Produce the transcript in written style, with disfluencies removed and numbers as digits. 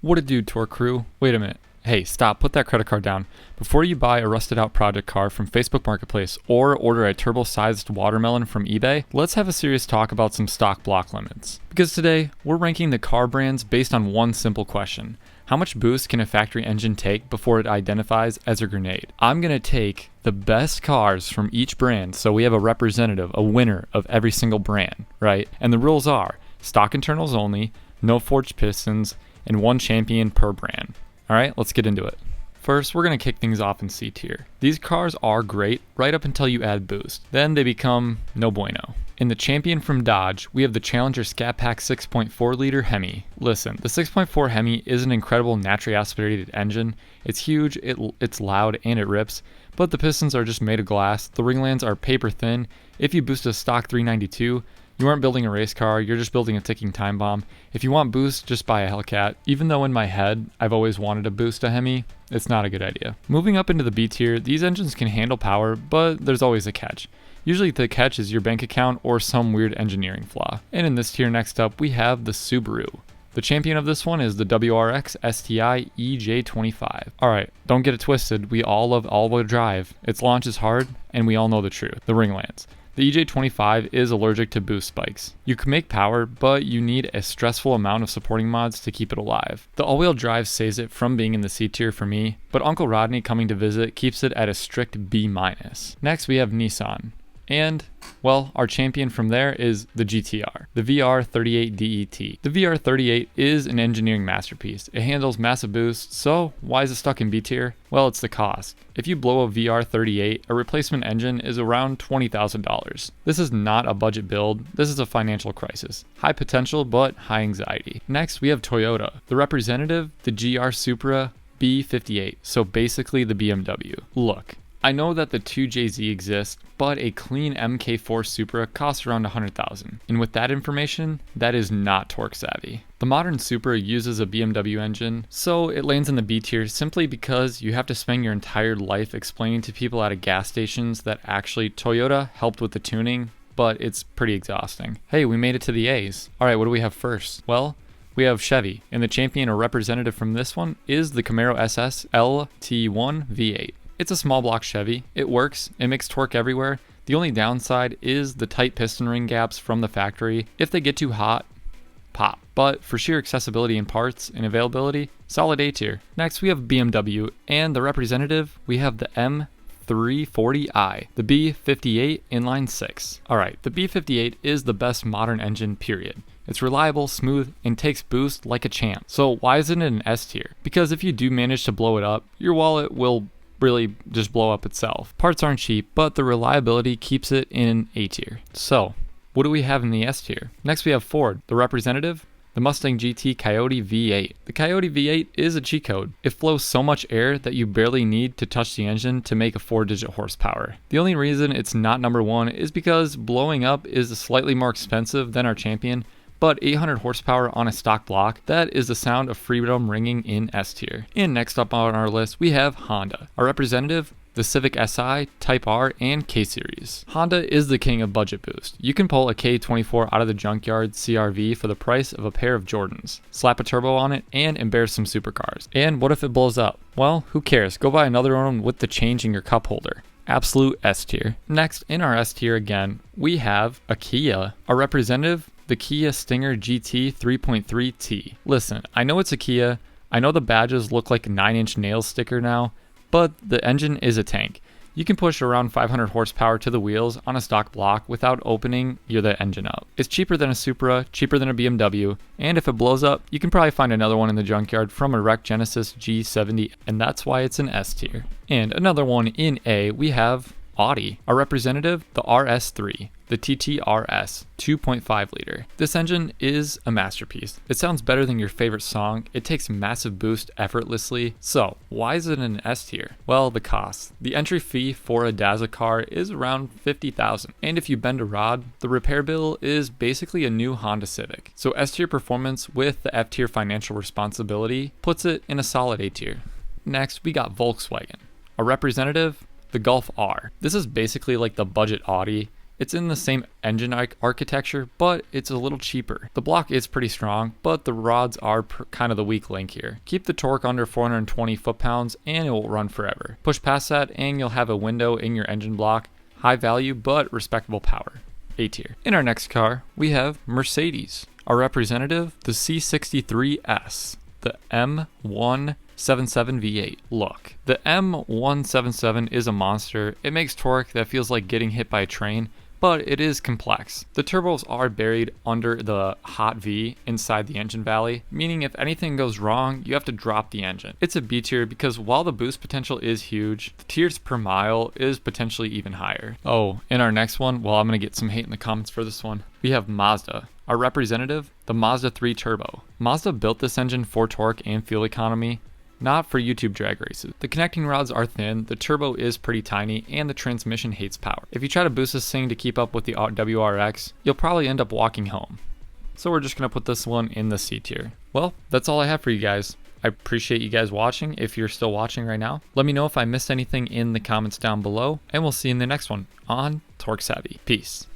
What a dude, Tour crew. Wait a minute. Hey, stop, put that credit card down. Before you buy a rusted out project car from Facebook Marketplace or order a turbo-sized watermelon from eBay, let's have a serious talk about some stock block limits. Because today, we're ranking the car brands based on one simple question. How much boost can a factory engine take before it identifies as a grenade? I'm going to take the best cars from each brand so we have a representative, a winner of every single brand, right? And the rules are stock internals only, no forged pistons, and one champion per brand. All right, let's get into it. First, we're going to kick things off in C tier. These cars are great right up until you add boost. Then they become no bueno. In the champion from Dodge, we have the Challenger Scat Pack 6.4 liter Hemi. Listen, the 6.4 Hemi is an incredible naturally aspirated engine. It's huge, it's loud, and it rips, but the pistons are just made of glass. The Ringlands are paper thin. If you boost a stock 392, you aren't building a race car, you're just building a ticking time bomb. If you want boost, just buy a Hellcat. Even though in my head, I've always wanted to boost a Hemi, it's not a good idea. Moving up into the B tier, these engines can handle power, but there's always a catch. Usually the catch is your bank account or some weird engineering flaw. And in this tier next up, we have the Subaru. The champion of this one is the WRX STI EJ25. Alright, don't get it twisted, we all love all-wheel drive. Its launch is hard, and we all know the truth, the Ringlands. The EJ25 is allergic to boost spikes. You can make power, but you need a stressful amount of supporting mods to keep it alive. The all-wheel drive saves it from being in the C tier for me, but Uncle Rodney coming to visit keeps it at a strict B-. Next we have Nissan. And, well, our champion from there is the GTR, the VR38 DET. The VR38 is an engineering masterpiece. It handles massive boosts, so why is it stuck in B tier? Well, it's the cost. If you blow a VR38, a replacement engine is around $20,000. This is not a budget build, this is a financial crisis. High potential, but high anxiety. Next, we have Toyota. The representative, the GR Supra B58, so basically the BMW. Look. I know that the 2JZ exists, but a clean MK4 Supra costs around $100,000. And with that information, that is not torque savvy. The modern Supra uses a BMW engine, so it lands in the B tier simply because you have to spend your entire life explaining to people at a gas stations that actually Toyota helped with the tuning, but it's pretty exhausting. Hey, we made it to the A's. Alright, what do we have first? Well, we have Chevy, and the champion or representative from this one is the Camaro SS LT1 V8. It's a small block Chevy. It works. It makes torque everywhere. The only downside is the tight piston ring gaps from the factory. If they get too hot, pop. But for sheer accessibility and parts and availability, solid A tier. Next we have BMW, and the representative, we have the M340i, the B58 inline 6. Alright, the B58 is the best modern engine, period. It's reliable, smooth, and takes boost like a champ. So why isn't it an S tier? Because if you do manage to blow it up, your wallet will really just blow up itself. Parts aren't cheap, but the reliability keeps it in A tier. So, what do we have in the S tier? Next we have Ford, the representative, the Mustang GT Coyote V8. The Coyote V8 is a cheat code. It flows so much air that you barely need to touch the engine to make a 4-digit horsepower. The only reason it's not number one is because blowing up is slightly more expensive than our champion, but 800 horsepower on a stock block, that is the sound of freedom ringing in S tier. And next up on our list, we have Honda. Our representative, the Civic Si, Type R, and K-Series. Honda is the king of budget boost. You can pull a K24 out of the junkyard CRV for the price of a pair of Jordans. Slap a turbo on it, and embarrass some supercars. And what if it blows up? Well, who cares? Go buy another one with the change in your cup holder. Absolute S tier. Next, in our S tier again, we have a Kia. Our representative, the Kia Stinger GT 3.3T. Listen, I know it's a Kia, I know the badges look like a 9-inch nail sticker now, but the engine is a tank. You can push around 500 horsepower to the wheels on a stock block without opening the engine up. It's cheaper than a Supra, cheaper than a BMW, and if it blows up, you can probably find another one in the junkyard from a wrecked Genesis G70, and that's why it's an S tier. And another one in A, we have Audi. Our representative, the RS3, the TTRS 2.5 liter. This engine is a masterpiece. It sounds better than your favorite song. It takes massive boost effortlessly. So why is it an S tier? Well, the cost. The entry fee for a DAZA car is around $50,000. And if you bend a rod, the repair bill is basically a new Honda Civic. So S tier performance with the F tier financial responsibility puts it in a solid A tier. Next, we got Volkswagen. A representative, the Golf R. This is basically like the budget Audi. It's in the same engine architecture, but it's a little cheaper. The block is pretty strong, but the rods are kind of the weak link here. Keep the torque under 420 foot-pounds and it will run forever. Push past that and you'll have a window in your engine block. High value, but respectable power. A tier. In our next car, we have Mercedes. Our representative, the C63S, the M177 V8. Look, the M177 is a monster. It makes torque that feels like getting hit by a train, but it is complex. The turbos are buried under the hot V inside the engine valley, meaning if anything goes wrong, you have to drop the engine. It's a B tier because while the boost potential is huge, the tiers per mile is potentially even higher. Oh, in our next one, well, I'm gonna get some hate in the comments for this one. We have Mazda. Our representative, the Mazda 3 Turbo. Mazda built this engine for torque and fuel economy, not for YouTube drag races. The connecting rods are thin, the turbo is pretty tiny, and the transmission hates power. If you try to boost this thing to keep up with the WRX, you'll probably end up walking home. So we're just gonna put this one in the C tier. Well, that's all I have for you guys. I appreciate you guys watching. If you're still watching right now, let me know if I missed anything in the comments down below, and we'll see you in the next one on Torque Savvy. Peace.